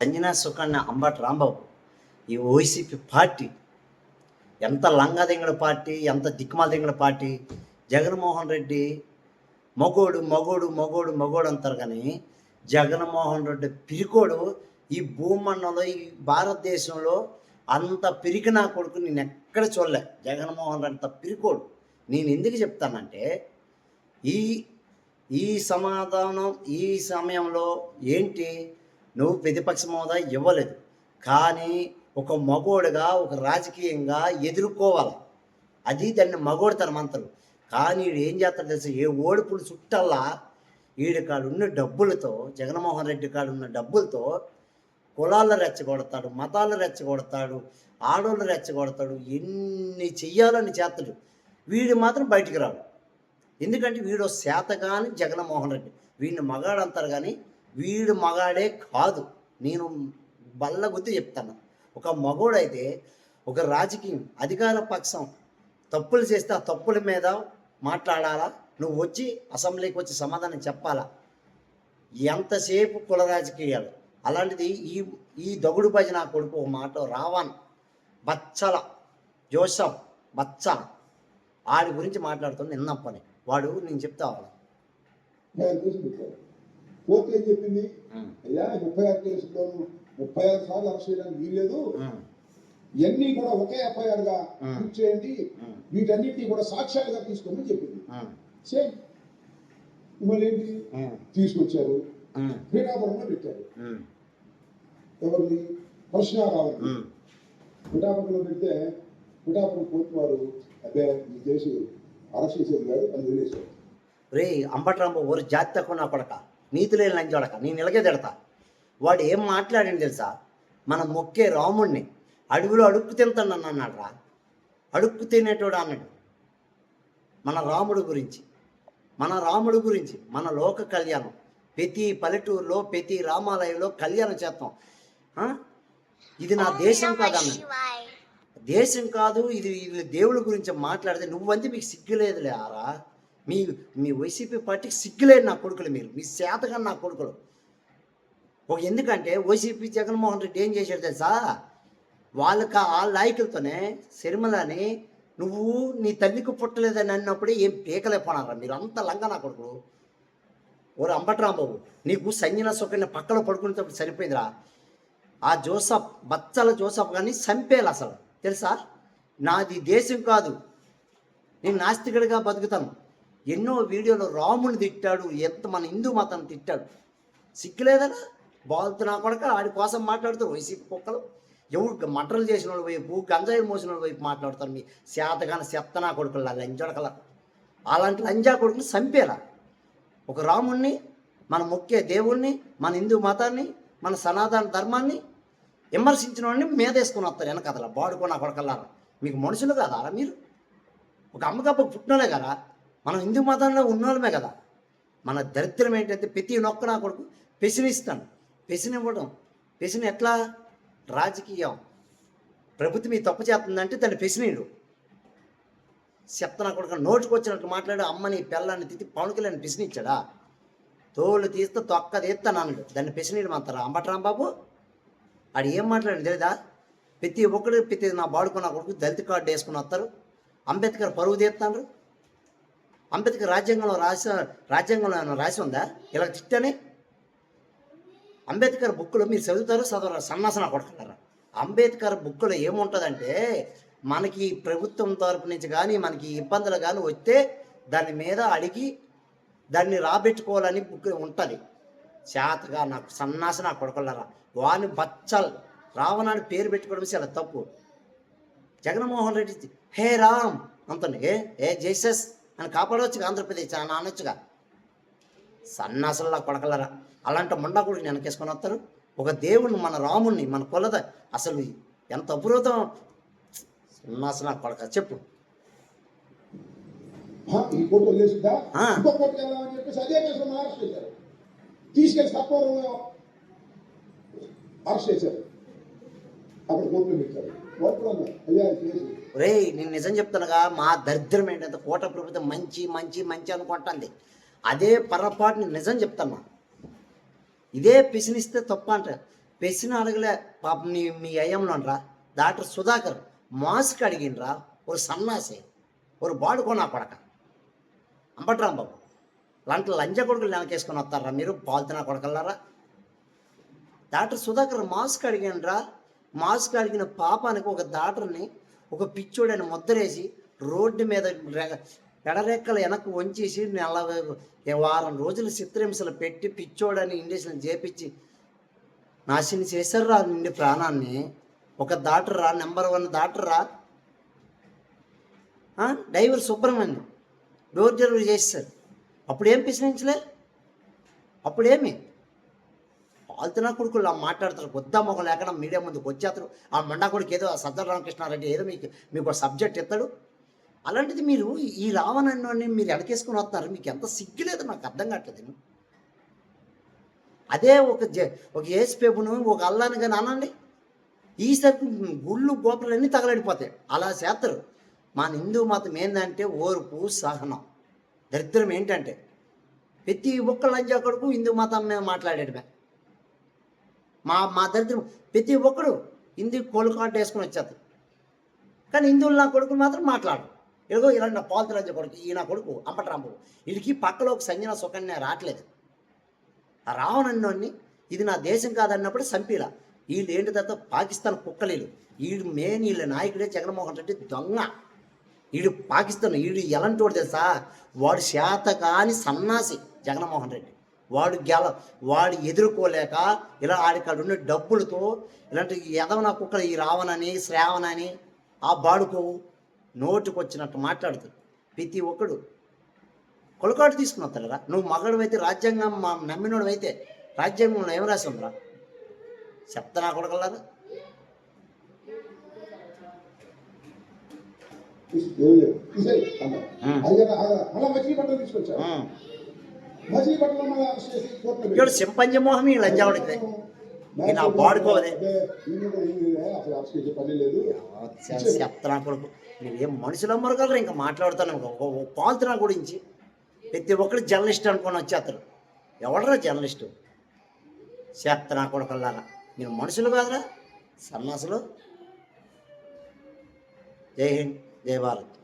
సంజనా సుకన్య అంబటి రాంబాబు ఈ YCP party ఎంత లంగదింగడ party, ఎంత దిక్కుమాల పార్టీ. జగన్మోహన్ రెడ్డి మగోడు మగోడు మగోడు మగోడు అంటారు, కానీ జగన్మోహన్ రెడ్డి పిరికోడు ఈ భూమండలంలో, ఈ భారతదేశంలో అంత పిరికి నా కొడుకు నేను ఎక్కడ చూడలే. జగన్మోహన్ రెడ్డి అంత పిరికోడు. నేను ఎందుకు చెప్తానంటే, ఈ ఈ సమాధానం ఈ సమయంలో ఏంటి, నువ్వు ప్రతిపక్ష హోదా ఇవ్వలేదు, కానీ ఒక మగోడుగా ఒక రాజకీయంగా ఎదుర్కోవాలి. అది దాన్ని మగోడుతనం అంటారు. కానీ వీడు ఏం చేస్తాడు తెలుసు, ఏ ఓడిపులు చుట్టల్లా వీడి కాడున్న డబ్బులతో, జగన్మోహన్ రెడ్డి కాడున్న డబ్బులతో కులాలను రెచ్చగొడతాడు, మతాలను రెచ్చగొడతాడు, ఆడోళ్ళు రెచ్చగొడతాడు, ఎన్ని చెయ్యాలని చేస్తాడు. వీడు మాత్రం బయటికి రాడు. ఎందుకంటే వీడు శాతగాని జగన్మోహన్ రెడ్డి. వీడిని మగాడు అంటారు, కానీ వీడు మగాడే కాదు. నేను బల్ల గుర్తు చెప్తాను. ఒక మగోడైతే ఒక రాజకీయం అధికార పక్షం తప్పులు చేస్తే ఆ తప్పుల మీద మాట్లాడాలా, నువ్వు వచ్చి అసెంబ్లీకి వచ్చి సమాధానం చెప్పాలా. ఎంతసేపు కుల రాజకీయాలు. అలాంటిది ఈ దగుడు భజన కొడుకు ఒక మాట రావణ్ బచ్చల జోసఫ్ బచ్చ ఆడి గురించి మాట్లాడుతుంది నిన్నప్పని. వాడు నేను చెప్తా కోర్టు ఏం చెప్పింది, అయ్యా 36 కేసుల్లోనూ 36 సార్లు అరెస్ట్ చేయడానికి వీల్లేదు, ఇవన్నీ కూడా ఒకే ఎఫ్ఐఆర్ గా బుక్ చేయండి, వీటన్నిటిని కూడా సాక్ష్యాలుగా తీసుకోమని చెప్పింది. సేమ్ మళ్ళీ ఏంటి తీసుకొచ్చారు, పీఠాపురంలో పెట్టారు. ఎవరిని కృష్ణారావు పిఠాపురంలో పెడితే పిఠాపురం కోర్టు వారు అదే ఈ కేసు అరెస్ట్ చేసేది కాదు అని వదిలేశారు. రే అంబట్రాంబ ఊరు జాతి తక్కువ నా కొడక, నీతి లేని లంచోడక, నేను ఇలాగే తిడతా. వాడు ఏం మాట్లాడింది తెలుసా, మన మొక్కే రాముణ్ణి అడవిలో అడుక్కు తింటానని అన్నాడు రా. అడుక్కు తినేటోడు అన్నాడు. మన రాముడు గురించి, మన లోక కళ్యాణం, ప్రతి పల్లెటూరులో ప్రతి రామాలయంలో కళ్యాణం చేస్తాం. ఇది నా దేశం కాదన్నాడు. దేశం కాదు ఇది, దేవుడి గురించి మాట్లాడితే నువ్వంతే మీకు సిగ్గులేదులే ఆరా. మీ వైసీపీ పార్టీకి సిగ్గులేదు నా కొడుకులు, మీరు మీ శాతగా నా కొడుకులు. ఎందుకంటే వైసీపీ జగన్మోహన్ రెడ్డి ఏం చేశాడు తెలుసా, వాళ్ళకి ఆ నాయకులతోనే శర్మలని నువ్వు నీ తల్లికి పుట్టలేదని అన్నప్పుడే ఏం పీకలేకపోనారా మీరు, అంత లంగా నా కొడుకులు. ఓరు అంబట్రాంబాబు, నీకు సంజన సుకన్య పక్కలో పడుకునేటప్పుడు సరిపోయిందిరా. ఆ జోసఫ్ బచ్చల జోసఫ్ కానీ చంపేయాలి అసలు, తెలుసా. నాది దేశం కాదు, నేను నాస్తికుడిగా బతుకుతాను. ఎన్నో వీడియోలో రాముని తిట్టాడు, ఎంత మన హిందూ మతాన్ని తిట్టాడు. సిగ్గులేదనా బాగుతూ నా కొడక. ఆడి కోసం మాట్లాడుతూ వైసీపీ కుక్కలు ఎవరు మటలు చేసిన వాళ్ళ వైపు, గంజాయి మోసిన వాళ్ళ వైపు మాట్లాడతారు. మీ శాతగాన చెత్తనా కొడుకులు లంజడకల. అలాంటి లంజా కొడుకుని చంపేలా. ఒక రాముణ్ణి, మన ముఖ్య దేవుణ్ణి, మన హిందూ మతాన్ని, మన సనాతన ధర్మాన్ని విమర్శించిన వాడిని మీదేసుకుని వస్తారు వెనకదలా. బాడుకున్న కొడకల్లారా, మీకు మనుషులు కదా మీరు, ఒక అమ్మకప్ప పుట్టినోళ్ళే కదా, మనం హిందూ మతంలో ఉన్నోళ్ళమే కదా. మన దరిద్రం ఏంటంటే ప్రతి నొక్క నా కొడుకు పెసినిస్తాను. పెసినివ్వడం, పెసిని ఎట్లా, రాజకీయం ప్రభుత్వం మీ తప్పు చేస్తుందంటే దాన్ని పెసినీడు చెప్తా. నా కొడుకు నోటికి వచ్చినట్టు మాట్లాడు, అమ్మని పిల్లాన్ని తిట్టి పవన్ కళ్యాణ్ పెసినిచ్చాడా, తోళ్ళు తీస్తే తొక్క తీస్తాను అన్నాడు. దాన్ని పెసినీడు అంటారా అంబట్రాంబాబు. ఆడు ఏం మాట్లాడాడు తెలీదా, ప్రతి ఒక్కడు ప్రతి నా బాడుకున్న కొడుకు దళిత కార్డు వేసుకుని వస్తారు. అంబేద్కర్ పరువు తీస్తాడు. అంబేద్కర్ రాజ్యాంగంలో ఏమైనా రాసి ఉందా ఇలా తిట్టని? అంబేద్కర్ బుక్లో మీరు చదువుతారు చదవరు, సన్నాసన కొడుకున్నారా. అంబేద్కర్ బుక్లో ఏముంటుందంటే, మనకి ప్రభుత్వం తరపు నుంచి కానీ మనకి ఇబ్బందులు కానీ వస్తే దాని మీద అడిగి దాన్ని రాబెట్టుకోవాలని బుక్ ఉంటుంది. శాతగా నాకు సన్నాసన కొడుకున్నారా. వాని బచ్చల్ రావణాన్ని పేరు పెట్టుకోవడం చాలా తప్పు. జగన్మోహన్ రెడ్డి హే రామ్ అంతండి, ఏ జైసెస్ అని కాపాడవచ్చు ఆంధ్రప్రదేశ్ అని అనొచ్చుగా. సన్నాసులా కొడకలరా. అలాంటి ముండా కూడా వెనకేసుకొని వస్తారు. ఒక దేవుణ్ణి, మన రాముణ్ణి, మన కొలద అసలు ఎంత అపురూతం. సన్నాసులా కొడక చెప్పు. ఈ కోర్టు వదిలేసిందా, ఇంకో కోర్టుకి వెళ్దామని చెప్పేసి అదే కేసులో అరెస్ట్ చేశారు. తీసుకెళ్లి తప్పవరంలో అరెస్ట్ చేశారు, అక్కడ కోర్టులో పెట్టారు. రే నేను నిజం చెప్తానుగా, మా దరిద్రం ఏంటంటే కోట ప్రభుత్వం మంచి మంచి మంచి అనుకుంటుంది. అదే పొరపాటుని నిజం చెప్తాను. ఇదే పిసినిస్తే తప్ప అంట. ప్రశ్న అడగలే పాపం మీ అయ్యంలో రా డాక్టర్ సుధాకర్ మాస్క్ అడిగినరా ఒక సన్నాసి ఒక బాడుకోనా కొడక అంబట్రాంబాబు లాంటి లంజ కొడుకులు వెనకేసుకొని వస్తారా మీరు పాల్తున్నా కొడకల్లారా. డాక్టర్ సుధాకర్ మాస్క్ అడిగినరా, మాస్క్ అడిగిన పాపానికి ఒక డాక్టర్ని ఒక పిచ్చోడని ముద్రేసి రోడ్డు మీద ఎడరెక్కలు వెనక్కి వంచేసి వారం రోజులు చిత్రహింసలు పెట్టి పిచ్చోడని ఇంజక్షన్ చేపించి నాశనం చేశారు రా నిండి ప్రాణాన్ని. ఒక డాక్టర్ రా, నెంబర్ 1 డాక్టర్ రా. డ్రైవర్ సుబ్రహ్మణ్యం డోర్ డెలివరీ చేస్తారు. అప్పుడేం ప్రశ్నించలే, అప్పుడేమి పాల్తున్నా కొడుకులు మాట్లాడతారు. కొద్దా మొక్క లేకుండా మీడియా ముందుకు వచ్చేస్తారు. ఆ మండా కొడుకు ఏదో సజ్జల రామకృష్ణారెడ్డి ఏదో మీకు ఒక సబ్జెక్ట్ ఇస్తాడు. అలాంటిది మీరు ఈ రావణాన్ని మీరు వెనకేసుకొని వస్తున్నారు. మీకు ఎంత సిగ్గులేదు నాకు అర్థం కావట్లేదు. అదే ఒక ఏసుపేపును ఒక అల్లాని కానీ అనండి, ఈసారి గుళ్ళు గోపురాలన్నీ తగలడిపోతాయి. అలా చేస్తారు. మన హిందూ మతం ఏంటంటే ఓర్పు సహనం. దరిద్రం ఏంటంటే ప్రతి ఒక్క లంజా కొడుకు హిందూ మతం మీద మాట్లాడేటమే. మా దరిద్రం ప్రతి ఒక్కడు హిందూ కోలుకాటు వేసుకొని వచ్చేది. కానీ హిందువులు నా కొడుకు మాత్రం మాట్లాడు. ఇదిగో ఇలాంటి నా పాలతీ లంజా కొడుకు ఈ నా కొడుకు అంబట్రాంబాబు వీడికి పక్కలో ఒక సంజన సుకన్య రావట్లేదు. ఆ రావణన్నోన్ని ఇది నా దేశం కాదన్నప్పుడు సంపీల. వీళ్ళు ఏంటి తర్వాత పాకిస్తాన్ కుక్కలీలు. వీడు మెయిన్ వీళ్ళ నాయకుడే జగన్మోహన్ రెడ్డి దొంగ. వీడు పాకిస్తాన్ వీడు ఎలాంటి వాడు తెలుసా, వాడు శాత కాని సన్నాసి జగన్మోహన్ రెడ్డి. వాడు ఎదుర్కోలేక ఇలా ఆడికాడు ఉండే డబ్బులతో ఇలాంటి ఎదవన కుక్కలు ఈ రావణని శ్రావణని ఆ బాడుకో నోటుకు వచ్చినట్టు మాట్లాడుతారు. ప్రతి ఒక్కడు కొలకాటు తీసుకుని వస్తారా. నువ్వు మగడు అయితే రాజ్యాంగం నమ్మినోడు అయితే రాజ్యాంగంలో ఏం రాసి ఉందిరా చెప్తా నా కొడకల్లారా. ఇక్కడ సింపంజమోహం ఈ లంజావుడికి నా బాడుకోవదే చెప్తా కొడుకు. నువ్వేం మనుషులు అమ్మరగలరు ఇంకా మాట్లాడుతాను పాల్తున్నా గురించి. ప్రతి ఒక్కరు జర్నలిస్ట్ అనుకొని వచ్చేస్తారు. ఎవడరా జర్నలిస్టు చెప్తా నా కొడుకల్లారా. మీరు మనుషులు కాదురా సన్నాసులు. జై హింద్, జై భారత్.